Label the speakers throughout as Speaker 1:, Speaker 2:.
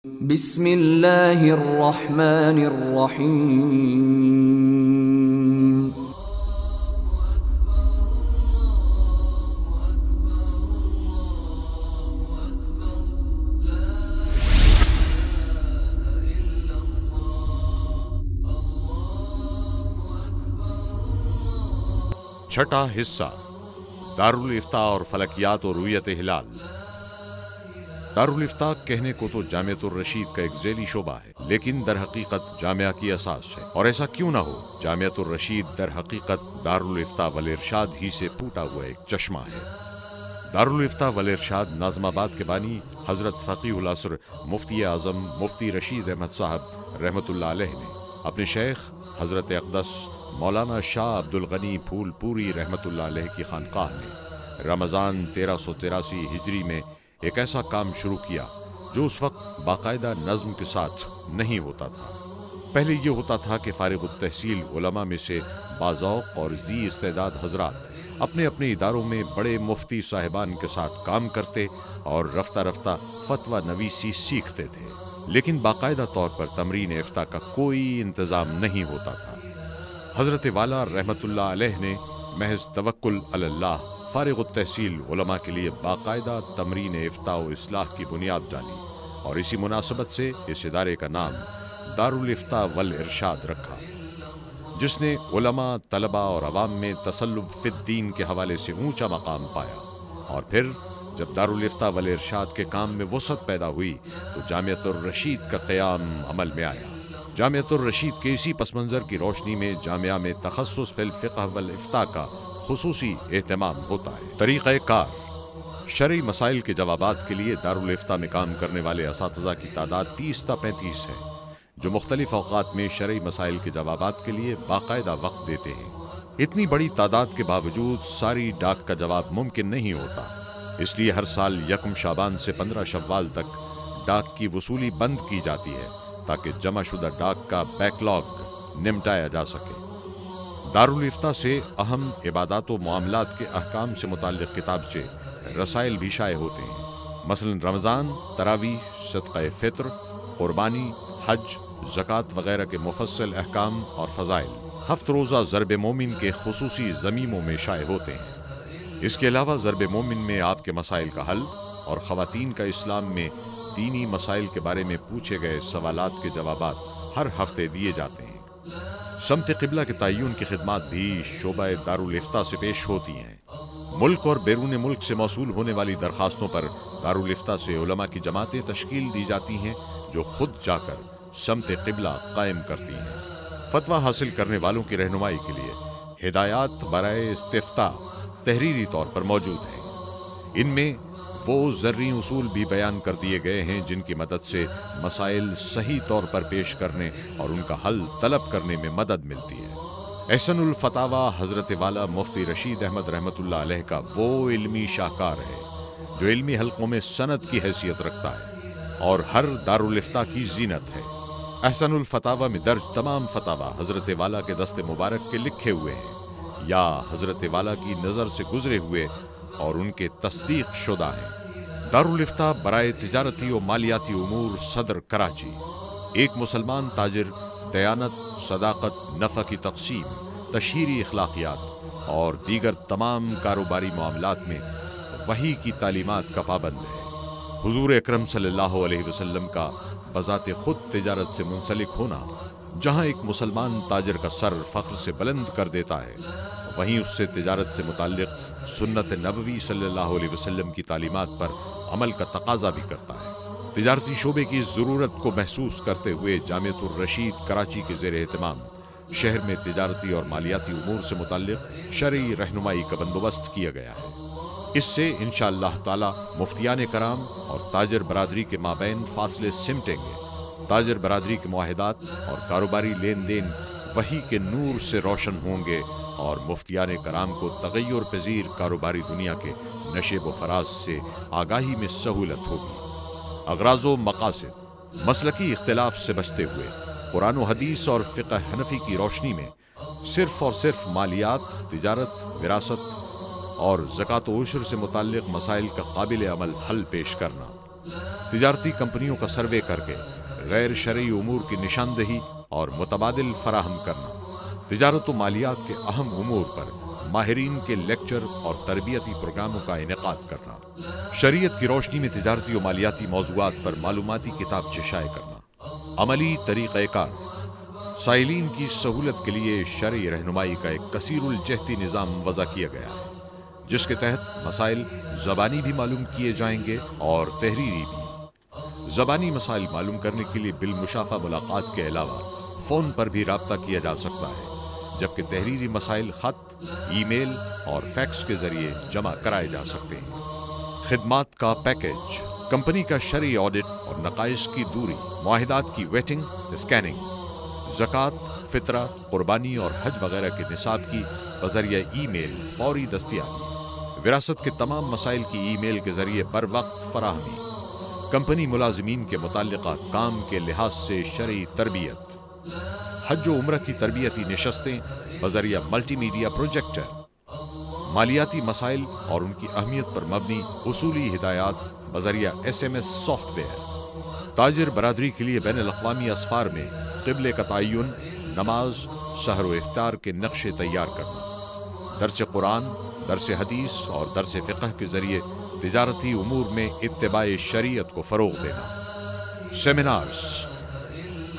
Speaker 1: بسم اللہ الرحمن الرحیم۔
Speaker 2: چھٹا حصہ دارالفتاء اور فلکیات و رویت ہلال۔ دارالفتاء کہنے کو تو جامعۃ الرشید کا ایک ذیلی شعبہ ہے، لیکن در حقیقت جامعہ کی اساس ہے، اور ایسا کیوں نہ ہو؟ جامعۃ الرشید در حقیقت دارالفتاء والارشاد ہی سے پھوٹا ہوا ایک چشمہ ہے۔ دارالفتاء والارشاد ناظم آباد کے بانی حضرت فقیہ العصر مفتی اعظم مفتی رشید احمد صاحب رحمۃ اللہ علیہ نے اپنے شیخ حضرت اقدس مولانا شاہ عبد الغنی پھول پوری رحمۃ اللہ علیہ کی خانقاہ میں رمضان 1383 ہجری میں ایک ایسا کام شروع کیا جو اس وقت باقاعدہ نظم کے ساتھ نہیں ہوتا تھا۔ پہلے یہ ہوتا تھا کہ فارغ التحصیل علماء میں سے باذوق اور ذی استعداد حضرات اپنے اپنے اداروں میں بڑے مفتی صاحبان کے ساتھ کام کرتے اور رفتہ رفتہ فتویٰ نویسی سیکھتے تھے، لیکن باقاعدہ طور پر تمرین افتاء کا کوئی انتظام نہیں ہوتا تھا۔ حضرت والا رحمۃ اللہ علیہ نے محض توکل علی اللہ فارغ التحصیل علماء کے لیے باقاعدہ تمرین افتاء و اصلاح کی بنیاد ڈالی، اور اسی مناسبت سے اس ادارے کا نام دارالفتاء والارشاد رکھا، جس نے علماء، طلباء اور عوام میں تصلب فی الدین کے حوالے سے اونچا مقام پایا۔ اور پھر جب دارالفتاء والارشاد کے کام میں وسعت پیدا ہوئی تو جامعۃ الرشید کا قیام عمل میں آیا۔ جامعۃ الرشید کے اسی پس منظر کی روشنی میں جامعہ میں تخصص فی الفقہ والافتاء کا خصوصی اہتمام ہوتا ہے۔ طریقہ کار: شرعی مسائل کے جوابات کے لیے دارالفتاء میں کام کرنے والے اساتذہ کی تعداد 30 تا 35 ہے، جو مختلف اوقات میں شرعی مسائل کے جوابات کے لیے باقاعدہ وقت دیتے ہیں۔ اتنی بڑی تعداد کے باوجود ساری ڈاک کا جواب ممکن نہیں ہوتا، اس لیے ہر سال 1 شعبان سے 15 شوال تک ڈاک کی وصولی بند کی جاتی ہے تاکہ جمع شدہ ڈاک کا بیک لاگ نمٹایا جا سکے۔ دارالفتاء سے اہم عبادات و معاملات کے احکام سے متعلق کتابچے، رسائل بھی شائع ہوتے ہیں، مثلا رمضان، تراویح، صدقہ فطر، قربانی، حج، زکوٰۃ وغیرہ کے مفصل احکام اور فضائل 7 روزہ ضرب مومن کے خصوصی ضمیموں میں شائع ہوتے ہیں۔ اس کے علاوہ ضرب مومن میں آپ کے مسائل کا حل اور خواتین کا اسلام میں دینی مسائل کے بارے میں پوچھے گئے سوالات کے جوابات ہر ہفتے دیے جاتے ہیں۔ سمت قبلہ کے تعین کی خدمات بھی شعبہ دارالفتاء سے پیش ہوتی ہیں۔ ملک اور بیرون ملک سے موصول ہونے والی درخواستوں پر دارالفتاء سے علماء کی جماعتیں تشکیل دی جاتی ہیں جو خود جا کر سمت قبلہ قائم کرتی ہیں۔ فتویٰ حاصل کرنے والوں کی رہنمائی کے لیے ہدایات برائے استفتاء تحریری طور پر موجود ہیں۔ ان میں وہ زرعی اصول بھی بیان کر دیے گئے ہیں جن کی مدد سے مسائل صحیح طور پر پیش کرنے اور ان کا حل طلب کرنے میں مدد ملتی ہے۔ احسن الفتاویٰ حضرت والا مفتی رشید احمد رحمۃ اللہ علیہ کا وہ علمی شاہکار ہے جو علمی حلقوں میں سند کی حیثیت رکھتا ہے اور ہر دارالفتاء کی زینت ہے۔ احسن الفتاویٰ میں درج تمام فتاویٰ حضرت والا کے دست مبارک کے لکھے ہوئے ہیں یا حضرت والا کی نظر سے گزرے ہوئے اور ان کے تصدیق شدہ ہیں۔ دارالفتاء برائے تجارتی و مالیاتی امور صدر کراچی، ایک مسلمان تاجر دیانت، صداقت، نفع کی تقسیم، تشہیری اخلاقیات اور دیگر تمام کاروباری معاملات میں وحی کی تعلیمات کا پابند ہے۔ حضور اکرم صلی اللہ علیہ وسلم کا بذات خود تجارت سے منسلک ہونا جہاں ایک مسلمان تاجر کا سر فخر سے بلند کر دیتا ہے، وہیں اس سے تجارت سے متعلق سنت نبوی صلی اللہ علیہ وسلم کی تعلیمات پر عمل کا تقاضا بھی کرتا ہے۔ تجارتی شعبے کی ضرورت کو محسوس کرتے ہوئے جامعۃ الرشید کراچی کے زیر اہتمام شہر میں تجارتی اور مالیاتی امور سے متعلق شرعی رہنمائی کا بندوبست کیا گیا ہے۔ اس سے انشاءاللہ تعالی مفتیان کرام اور تاجر برادری کے مابین فاصلے سمٹیں گے، تاجر برادری کے معاہدات اور کاروباری لین دین وحی کے نور سے روشن ہوں گے اور مفتیان کرام کو تغیر پذیر کاروباری دنیا کے نشیب و فراز سے آگاہی میں سہولت ہوگی۔ اغراض و مقاصد: مسلکی اختلاف سے بچتے ہوئے قرآن و حدیث اور فقہ حنفی کی روشنی میں صرف اور صرف مالیات، تجارت، وراثت اور زکوٰۃ و عشر سے متعلق مسائل کا قابل عمل حل پیش کرنا۔ تجارتی کمپنیوں کا سروے کر کے غیر شرعی امور کی نشاندہی اور متبادل فراہم کرنا، تجارت و مالیات کے اہم امور پر ماہرین کے لیکچر اور تربیتی پروگراموں کا انعقاد کرنا، شریعت کی روشنی میں تجارتی و مالیاتی موضوعات پر معلوماتی کتابچے شائع کرنا، عملی طریقہ کار، سائلین کی سہولت کے لیے شرعی رہنمائی کا ایک کثیر الجہتی نظام وضع کیا گیا ہے، جس کے تحت مسائل زبانی بھی معلوم کیے جائیں گے اور تحریری بھی۔ زبانی مسائل معلوم کرنے کے لیے بالمشافہ ملاقات کے علاوہ فون پر بھی رابطہ کیا جا سکتا ہے، جبکہ تحریری مسائل خط، ای میل اور فیکس کے ذریعے جمع کرائے جا سکتے ہیں۔ خدمات کا پیکیج، کمپنی کا شرعی آڈٹ اور نقائص کی دوری، معاہدات کی ویٹنگ، اسکیننگ، زکوٰۃ، فطرہ، قربانی اور حج وغیرہ کے نصاب کی بذریعہ ای میل فوری دستیابی، وراثت کے تمام مسائل کی ای میل کے ذریعے بر وقت فراہمی، کمپنی ملازمین کے متعلقہ کام کے لحاظ سے شرعی تربیت، حج و عمرہ کی تربیتی نشستیں بذریعہ ملٹی میڈیا پروجیکٹر، مالیاتی مسائل اور ان کی اہمیت پر مبنی اصولی ہدایات بذریعہ SMS سافٹ ویئر، تاجر برادری کے لیے بین الاقوامی اسفار میں قبلے کا تعین، نماز، سحر و افطار کے نقشے تیار کرنا، درس قرآن، درس حدیث اور درس فقہ کے ذریعے تجارتی امور میں اتباع شریعت کو فروغ دینا۔ سیمینارز،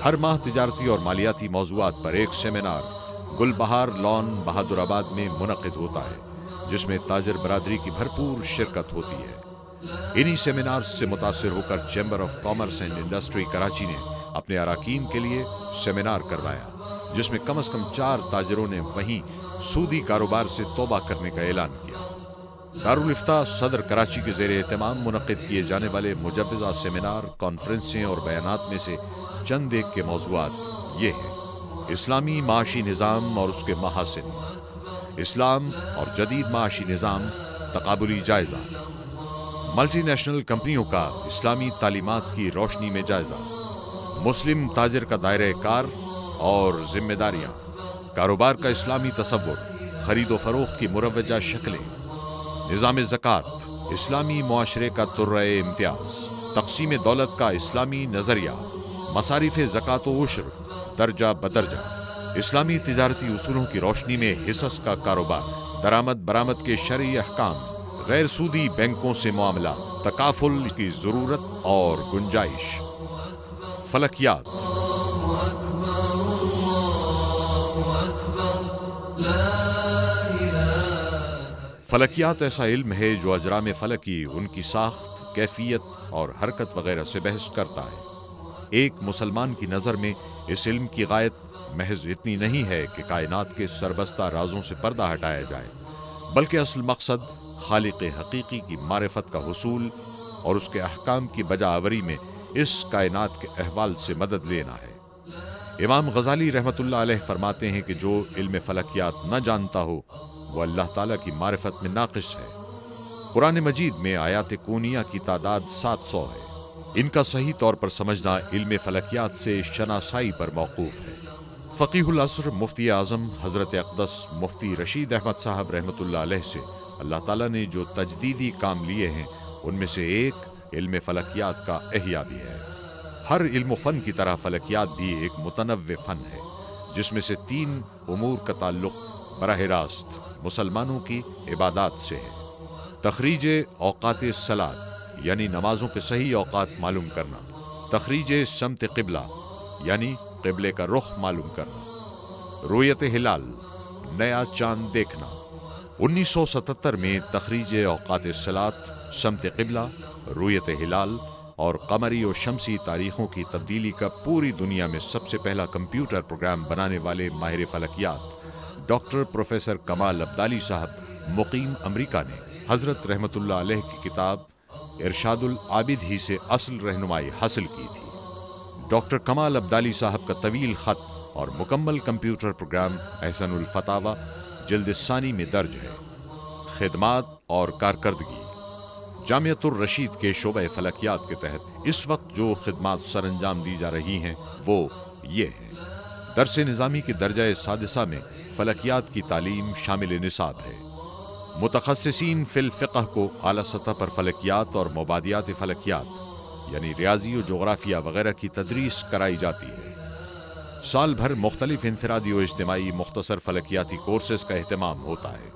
Speaker 2: ہر ماہ تجارتی اور مالیاتی موضوعات پر ایک سیمینار گل بہار لان بہادر آباد میں منعقد ہوتا ہے، جس میں تاجر برادری کی بھرپور شرکت ہوتی ہے۔ انہی سیمینارز سے متاثر ہو کر chamber of commerce and industry Karachi نے اپنے اراکین کے لیے سیمینار کروایا، جس میں کم از کم 4 تاجروں نے وہیں سودی کاروبار سے توبہ کرنے کا اعلان کیا۔ دارالفتاء صدر کراچی کے زیر اہتمام منعقد کیے جانے والے مجوزہ سیمینار، کانفرنسیں اور بیانات میں سے چند ایک کے موضوعات یہ ہیں: اسلامی معاشی نظام اور اس کے محاسن، اسلام اور جدید معاشی نظام تقابلی جائزہ، ملٹی نیشنل کمپنیوں کا اسلامی تعلیمات کی روشنی میں جائزہ، مسلم تاجر کا دائرہ کار اور ذمہ داریاں، کاروبار کا اسلامی تصور، خرید و فروخت کی مروجہ شکلیں، نظام زکوٰۃ، اسلامی معاشرے کا طرۂ امتیاز، تقسیم دولت کا اسلامی نظریہ، مصارف زکوٰۃ و عشر درجہ بدرجہ، اسلامی تجارتی اصولوں کی روشنی میں حصص کا کاروبار، درآمد برآمد کے شرعی احکام، غیر سودی بینکوں سے معاملات، تکافل کی ضرورت اور گنجائش، فلکیات، فلکیات ایسا علم ہے جو اجرام فلکی، ان کی ساخت، کیفیت اور حرکت وغیرہ سے بحث کرتا ہے۔ ایک مسلمان کی نظر میں اس علم کی غایت محض اتنی نہیں ہے کہ کائنات کے سربستہ رازوں سے پردہ ہٹایا جائے، بلکہ اصل مقصد خالق حقیقی کی معرفت کا حصول اور اس کے احکام کی بجا آوری میں اس کائنات کے احوال سے مدد لینا ہے۔ امام غزالی رحمۃ اللہ علیہ فرماتے ہیں کہ جو علم فلکیات نہ جانتا ہو وہ اللہ تعالیٰ کی معرفت میں ناقص ہے۔ قرآن مجید میں آیات کونیہ کی تعداد 700 ہے۔ ان کا صحیح طور پر سمجھنا علم فلکیات سے شناسائی پر موقوف ہے۔ فقیہ العصر مفتی اعظم حضرت اقدس مفتی رشید احمد صاحب رحمۃ اللہ علیہ سے اللہ تعالیٰ نے جو تجدیدی کام لیے ہیں ان میں سے ایک علم فلکیات کا احیاء بھی ہے۔ ہر علم و فن کی طرح فلکیات بھی ایک متنوع فن ہے، جس میں سے 3 امور کا تعلق براہ راست مسلمانوں کی عبادات سے ہے: تخریج اوقات الصلاۃ یعنی نمازوں کے صحیح اوقات معلوم کرنا، تخریج سمت قبلہ یعنی قبلے کا رخ معلوم کرنا، رؤیت ہلال نیا چاند دیکھنا۔ 1977 میں تخریج اوقات الصلاۃ، سمت قبلہ، رؤیت ہلال اور قمری و شمسی تاریخوں کی تبدیلی کا پوری دنیا میں سب سے پہلا کمپیوٹر پروگرام بنانے والے ماہر فلکیات ڈاکٹر پروفیسر کمال عبدالی صاحب مقیم امریکہ نے حضرت رحمت اللہ علیہ کی کتاب ارشاد العابد ہی سے اصل رہنمائی حاصل کی تھی۔ ڈاکٹر کمال عبدالی صاحب کا طویل خط اور مکمل کمپیوٹر پروگرام احسن الفتاوی جلد ثانی میں درج ہے۔ خدمات اور کارکردگی، جامعۃ الرشید کے شعبہ فلکیات کے تحت اس وقت جو خدمات سر انجام دی جا رہی ہیں وہ یہ ہیں: درس نظامی کے درجہ سادسہ میں فلکیات کی تعلیم شامل نصاب ہے۔ متخصصین فی الفقہ کو اعلیٰ سطح پر فلکیات اور مبادیات فلکیات، یعنی ریاضی و جغرافیہ وغیرہ کی تدریس کرائی جاتی ہے۔ سال بھر مختلف انفرادی و اجتماعی مختصر فلکیاتی کورسز کا اہتمام ہوتا ہے۔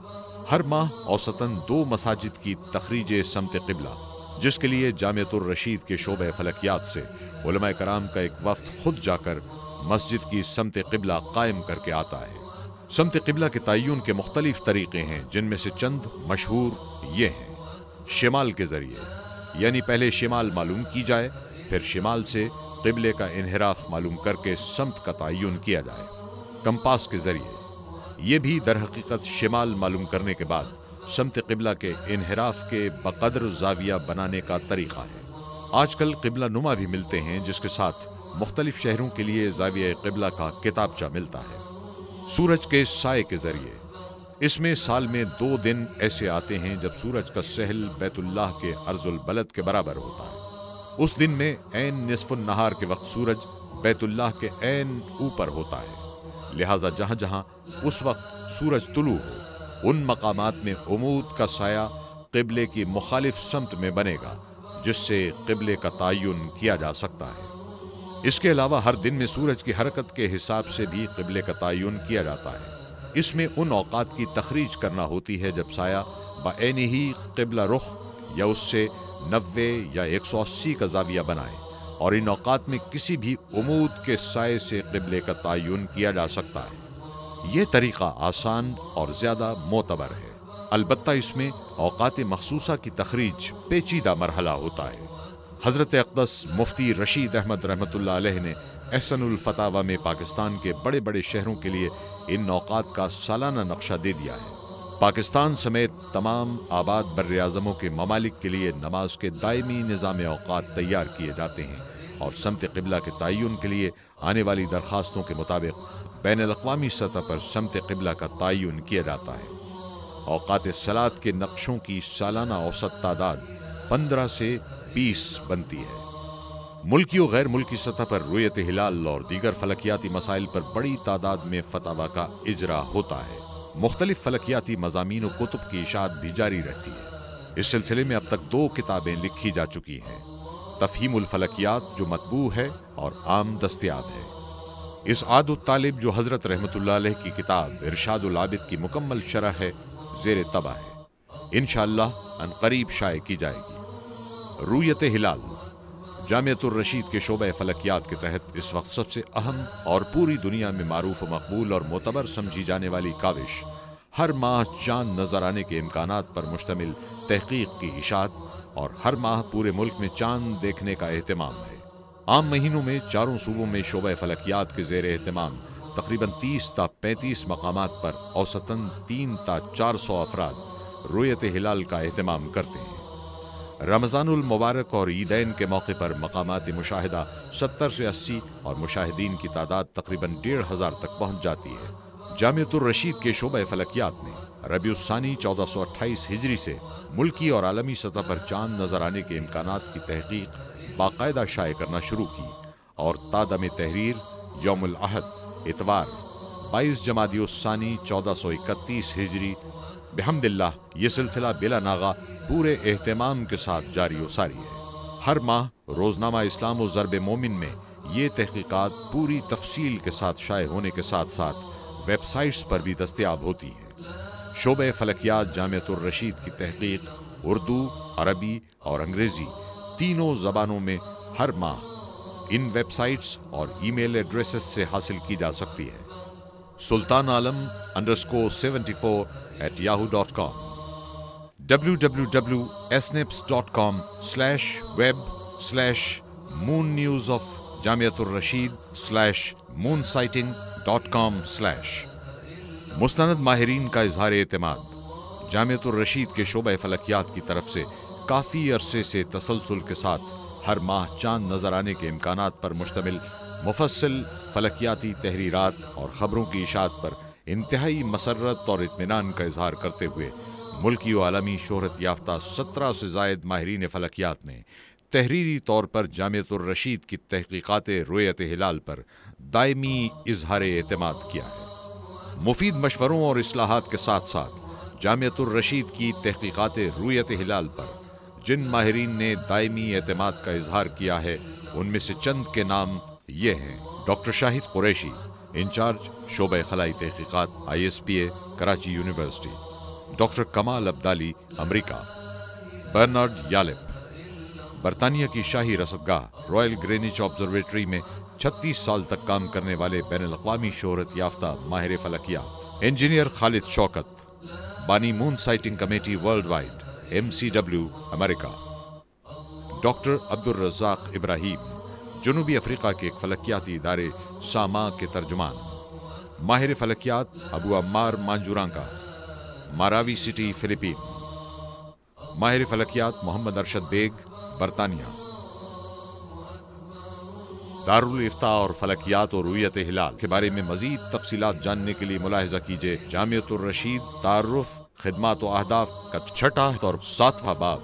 Speaker 2: ہر ماہ اوسطاً 2 مساجد کی تخریج سمت قبلہ، جس کے لیے جامعۃ الرشید کے شعبہ فلکیات سے علماء کرام کا ایک وفد خود جا کر مسجد کی سمت قبلہ قائم کر کے آتا ہے۔ سمت قبلہ کے تعین کے مختلف طریقے ہیں، جن میں سے چند مشہور یہ ہیں: شمال کے ذریعے، یعنی پہلے شمال معلوم کی جائے، پھر شمال سے قبلے کا انحراف معلوم کر کے سمت کا تعین کیا جائے۔ کمپاس کے ذریعے، یہ بھی در حقیقت شمال معلوم کرنے کے بعد سمت قبلہ کے انحراف کے بقدر زاویہ بنانے کا طریقہ ہے۔ آج کل قبلہ نما بھی ملتے ہیں، جس کے ساتھ مختلف شہروں کے لیے زاویہ قبلہ کا کتابچہ ملتا ہے۔ سورج کے سائے کے ذریعے، اس میں سال میں 2 دن ایسے آتے ہیں جب سورج کا سہل بیت اللہ کے عرض البلد کے برابر ہوتا ہے۔ اس دن میں عین نصف النہار کے وقت سورج بیت اللہ کے عین اوپر ہوتا ہے، لہذا جہاں جہاں اس وقت سورج طلوع ہو، ان مقامات میں عمود کا سایہ قبلے کی مخالف سمت میں بنے گا، جس سے قبلے کا تعین کیا جا سکتا ہے۔ اس کے علاوہ ہر دن میں سورج کی حرکت کے حساب سے بھی قبلے کا تعین کیا جاتا ہے۔ اس میں ان اوقات کی تخریج کرنا ہوتی ہے جب سایہ بعین ہی قبلہ رخ یا اس سے 90 یا 180 کا زاویہ بنائے، اور ان اوقات میں کسی بھی عمود کے سائے سے قبلے کا تعین کیا جا سکتا ہے۔ یہ طریقہ آسان اور زیادہ معتبر ہے، البتہ اس میں اوقات مخصوصہ کی تخریج پیچیدہ مرحلہ ہوتا ہے۔ حضرت اقدس مفتی رشید احمد رحمۃ اللہ علیہ نے احسن الفتاوی میں پاکستان کے بڑے بڑے شہروں کے لیے ان اوقات کا سالانہ نقشہ دے دیا ہے۔ پاکستان سمیت تمام آباد بر اعظموں کے ممالک کے لیے نماز کے دائمی نظام اوقات تیار کیے جاتے ہیں، اور سمت قبلہ کے تعین کے لیے آنے والی درخواستوں کے مطابق بین الاقوامی سطح پر سمت قبلہ کا تعین کیا جاتا ہے۔ اوقات صلاۃ کے نقشوں کی سالانہ اوسط تعداد 15 سے 20 بنتی ہے۔ ملکی و غیر ملکی سطح پر رؤیت ہلال اور دیگر فلکیاتی مسائل پر بڑی تعداد میں فتاوی کا اجرا ہوتا ہے۔ مختلف فلکیاتی مضامین و کتب کی اشاعت بھی جاری رہتی ہے۔ اس سلسلے میں اب تک 2 کتابیں لکھی جا چکی ہیں: تفہیم الفلکیات جو مطبوع ہے اور عام دستیاب ہے، اسعاد الطالب جو حضرت رحمۃ اللہ علیہ کی کتاب ارشاد العابد کی مکمل شرح ہے، زیر طبع ہے، انشاءاللہ ان قریب شائع کی جائے گی۔ رؤیت ہلال جامعۃ الرشید کے شعبہ فلکیات کے تحت اس وقت سب سے اہم اور پوری دنیا میں معروف و مقبول اور معتبر سمجھی جانے والی کاوش، ہر ماہ چاند نظر آنے کے امکانات پر مشتمل تحقیق کی اشاعت اور ہر ماہ پورے ملک میں چاند دیکھنے کا اہتمام ہے۔ عام مہینوں میں 4 صوبوں میں شعبہ فلکیات کے زیر اہتمام تقریباً 30 تا 35 مقامات پر اوسطاً 3 تا 400 افراد رؤیت ہلال کا اہتمام کرتے ہیں۔ رمضان المبارک اور عیدین کے موقع پر مقامات مشاہدہ 70 سے 80 اور مشاہدین کی تعداد تقریباً 1500 تک پہنچ جاتی ہے۔ جامعۃ الرشید کے شعبہ فلکیات نے ربیع الثانی 1428 ہجری سے ملکی اور عالمی سطح پر چاند نظر آنے کے امکانات کی تحقیق باقاعدہ شائع کرنا شروع کی، اور تادم تحریر یوم الاحد اتوار 22 جمادی الثانی 1431 ہجری بحمد اللہ یہ سلسلہ بلا ناغہ پورے اہتمام کے ساتھ جاری و ساری ہے۔ ہر ماہ روزنامہ اسلام و ضرب مومن میں یہ تحقیقات پوری تفصیل کے ساتھ شائع ہونے کے ساتھ ساتھ ویب سائٹس پر بھی دستیاب ہوتی ہیں۔ شعبہ فلکیات جامعۃ الرشید کی تحقیق اردو، عربی اور انگریزی تینوں زبانوں میں ہر ماہ ان ویب سائٹس اور ای میل ایڈریسز سے حاصل کی جا سکتی ہے۔ سلطان عالم _74@yahoo.com www.snips.com/web/moonnews of جامعۃ الرشید/moonsighting.com/ مستند ماہرین کا اظہار اعتماد جامعۃ الرشید کے شعبہ فلکیات کی طرف سے کافی عرصے سے تسلسل کے ساتھ ہر ماہ چاند نظر آنے کے امکانات پر مشتمل مفصل فلکیاتی تحریرات اور خبروں کی اشاعت پر انتہائی مسرت اور اطمینان کا اظہار کرتے ہوئے ملکی و عالمی شہرت یافتہ 17 سے زائد ماہرین فلکیات نے تحریری طور پر جامعۃ الرشید کی تحقیقات رؤیت ہلال پر دائمی اظہار اعتماد کیا ہے۔ مفید مشوروں اور اصلاحات کے ساتھ ساتھ جامعۃ الرشید کی تحقیقات رؤیت ہلال پر جن ماہرین نے دائمی اعتماد کا اظہار کیا ہے ان میں سے چند کے نام یہ ہیں: ڈاکٹر شاہد قریشی، انچارج شعبہ خلائی تحقیقات ISPA کراچی یونیورسٹی، ڈاکٹر کمال عبدالی امریکہ، برنارڈ یالپ برطانیہ کی شاہی رصدگاہ رائل گرینچ آبزرویٹری میں 36 سال تک کام کرنے والے بین الاقوامی شہرت یافتہ ماہر فلکیات، انجینئر خالد شوکت، بانی moon sighting committee worldwide MCW امریکہ، ڈاکٹر عبدالرزاق ابراہیم، جنوبی افریقہ کے ایک فلکیاتی ادارے ساما کے ترجمان، ماہر فلکیات ابو عمار مانجورانکا، ماراوی سٹی فلپین، ماہر فلکیات محمد ارشد بیگ برطانیہ۔ دارالافتاء اور فلکیات اور رؤیت ہلال کے بارے میں مزید تفصیلات جاننے کے لیے ملاحظہ کیجیے جامعۃ الرشید تعارف، خدمات و اہداف کا 6 اور 7واں باب۔